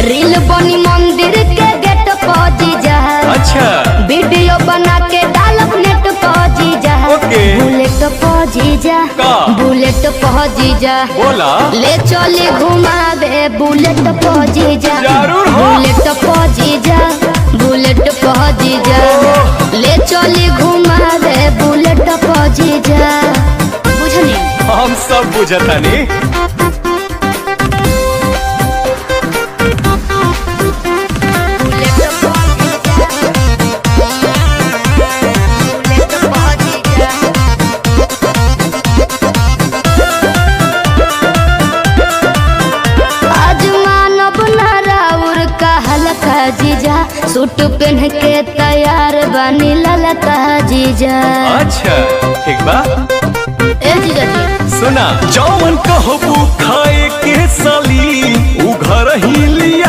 Reel बनी मंदिर के गेट पर जीजा। अच्छा वीडियो बना के डालब नेट पर जीजा। ओके। बुलेट पर जीजा का? बुलेट पर जीजा बोला ले चली घुमावे बुलेट पर जीजा। जरूर हो। बुलेट पर जीजा बुलेट पर जीजा ले चली घुमावे बुलेट पर जीजा। बुझनी हम सब बुझतानी। जीजा सूट पहन के तैयार बनी ललका जीजा। अच्छा ठीक बा। ए जीजा जी सुना जौन कहबू खाए के साली उ घर ही लिया